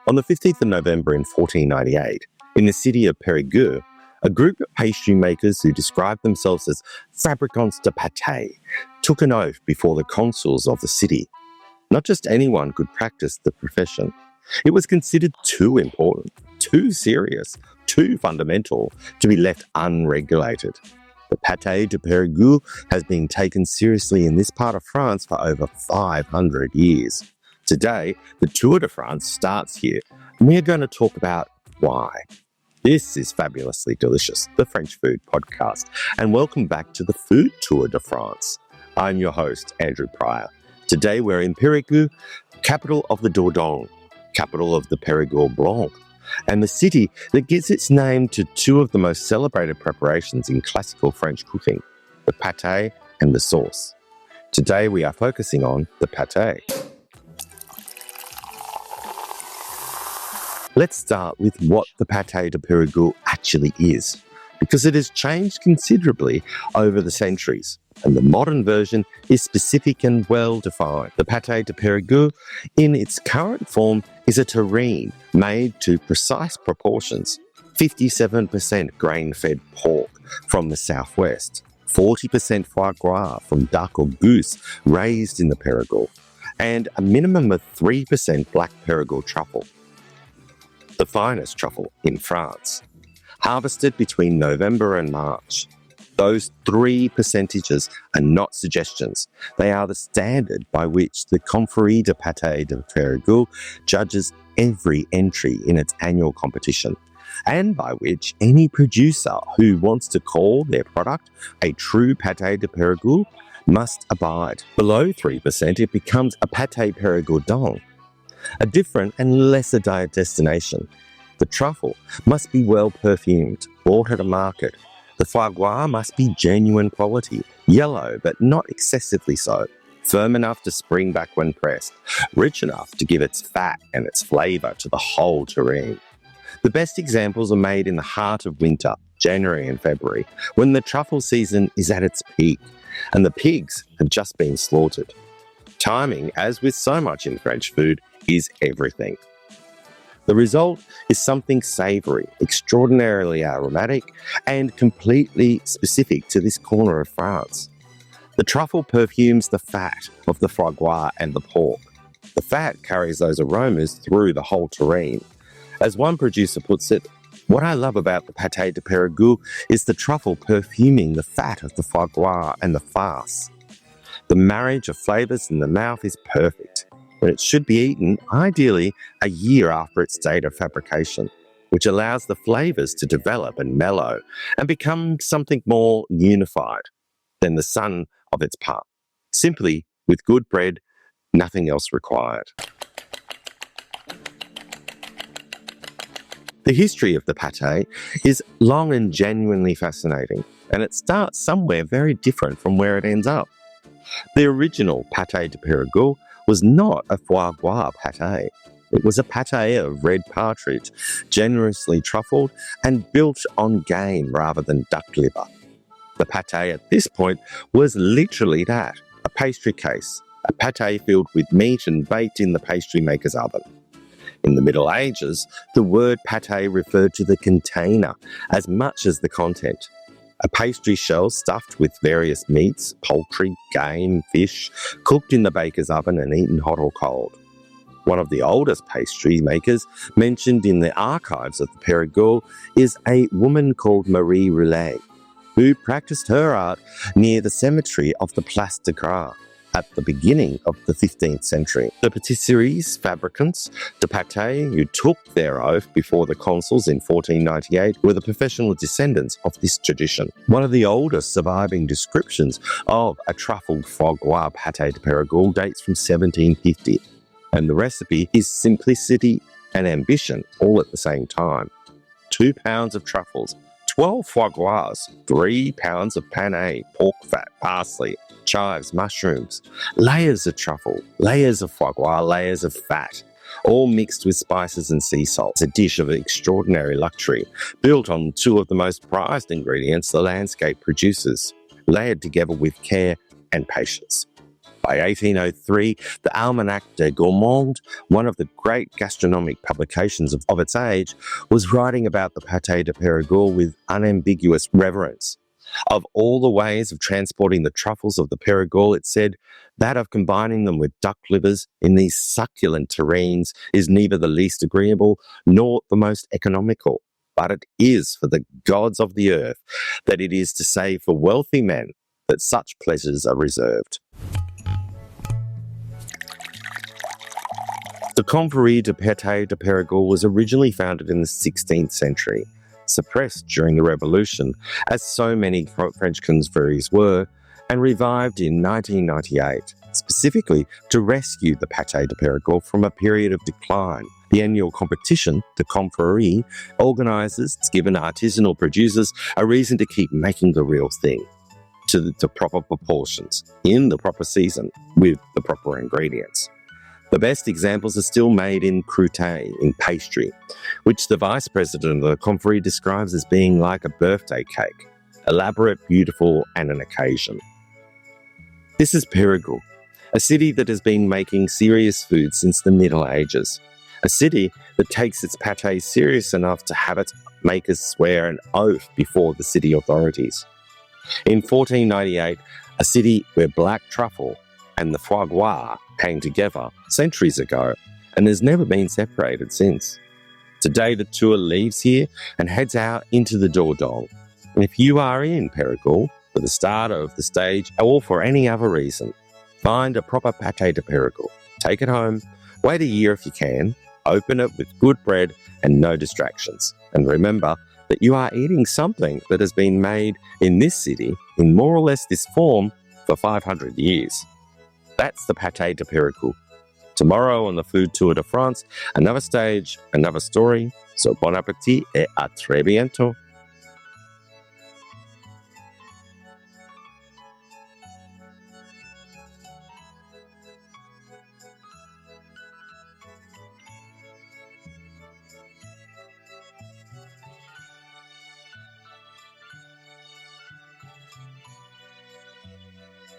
On the 15th of November in 1498, in the city of Périgord, a group of pastry makers who described themselves as fabricants de pâtés took an oath before the consuls of the city. Not just anyone could practice the profession. It was considered too important, too serious, too fundamental to be left unregulated. The Pâté de Périgueux has been taken seriously in this part of France for over 500 years. Today, the Tour de France starts here, and we are going to talk about why. This is Fabulously Delicious, the French Food Podcast, and welcome back to the Food Tour de France. I'm your host, Andrew Pryor. Today we're in Périgueux, capital of the Dordogne, capital of the Périgord Blanc, and the city that gives its name to two of the most celebrated preparations in classical French cooking, the pâté and the sauce. Today we are focusing on the pâté. Let's start with what the Pâté de Périgueux actually is, because it has changed considerably over the centuries, and the modern version is specific and well-defined. The Pâté de Périgueux, in its current form, is a terrine made to precise proportions. 57% grain-fed pork from the southwest, 40% foie gras from duck or goose raised in the Périgord, and a minimum of 3% black Périgord truffle, the finest truffle in France, harvested between November and March. Those 3 percentages are not suggestions. They are the standard by which the Confrérie de Pâté de Périgueux judges every entry in its annual competition, and by which any producer who wants to call their product a true Pâté de Périgueux must abide. Below 3%, it becomes a Pâté Périgordin, a different and lesser diet destination. The truffle must be well perfumed, bought at a market. The foie gras must be genuine quality, yellow but not excessively so, firm enough to spring back when pressed, rich enough to give its fat and its flavour to the whole terrine. The best examples are made in the heart of winter, January and February, when the truffle season is at its peak and the pigs have just been slaughtered. Timing, as with so much in French food, is everything. The result is something savoury, extraordinarily aromatic, and completely specific to this corner of France. The truffle perfumes the fat of the foie gras and the pork. The fat carries those aromas through the whole terrine. As one producer puts it, what I love about the Pâté de Périgueux is the truffle perfuming the fat of the foie gras and the farce. The marriage of flavours in the mouth is perfect, and it should be eaten, ideally, a year after its date of fabrication, which allows the flavours to develop and mellow and become something more unified than the sum of its part. Simply, with good bread, nothing else required. The history of the pâté is long and genuinely fascinating, and it starts somewhere very different from where it ends up. The original Pâté de Périgueux was not a foie gras pâté. It was a pâté of red partridge, generously truffled and built on game rather than duck liver. The pâté at this point was literally that, a pastry case, a pâté filled with meat and baked in the pastry maker's oven. In the Middle Ages, the word pâté referred to the container as much as the content. A pastry shell stuffed with various meats, poultry, game, fish, cooked in the baker's oven and eaten hot or cold. One of the oldest pastry makers mentioned in the archives of the Périgord is a woman called Marie Roulet, who practiced her art near the cemetery of the Place de Gras at the beginning of the 15th century. The patisseries, fabricants, de pâté, who took their oath before the Consuls in 1498, were the professional descendants of this tradition. One of the oldest surviving descriptions of a truffled foie gras pâté de Périgord dates from 1750, and the recipe is simplicity and ambition all at the same time. 2 pounds of truffles, 12 foie gras, 3 pounds of panais, pork fat, parsley, chives, mushrooms, layers of truffle, layers of foie gras, layers of fat, all mixed with spices and sea salt. It's a dish of extraordinary luxury, built on 2 of the most prized ingredients the landscape produces, layered together with care and patience. By 1803, the Almanach de Gourmand, one of the great gastronomic publications of its age, was writing about the Pâté de Périgueux with unambiguous reverence. Of all the ways of transporting the truffles of the Périgord, it said, that of combining them with duck livers in these succulent terrines is neither the least agreeable nor the most economical. But it is for the gods of the earth that it is to say for wealthy men that such pleasures are reserved. The Confrérie de Pâté de Périgueux was originally founded in the 16th century, suppressed during the Revolution, as so many French confréries were, and revived in 1998, specifically to rescue the Pâté de Périgueux from a period of decline. The annual competition, the Confrérie, organises, given artisanal producers, a reason to keep making the real thing, to the proper proportions, in the proper season, with the proper ingredients. The best examples are still made in croûte, in pastry, which the vice president of the Confrérie describes as being like a birthday cake, elaborate, beautiful, and an occasion. This is Périgueux, a city that has been making serious food since the Middle Ages, a city that takes its pâtés serious enough to have its makers swear an oath before the city authorities. In 1498, a city where black truffle and the foie gras came together centuries ago and has never been separated since. Today the tour leaves here and heads out into the Dordogne. And if you are in Périgord for the start of the stage or for any other reason, find a proper Pâté de Périgueux, take it home, wait a year if you can, open it with good bread and no distractions. And remember that you are eating something that has been made in this city in more or less this form for 500 years. That's the Pâté de Périgueux. Tomorrow on the Food Tour de France, another stage, another story. So bon appétit et à très bientôt.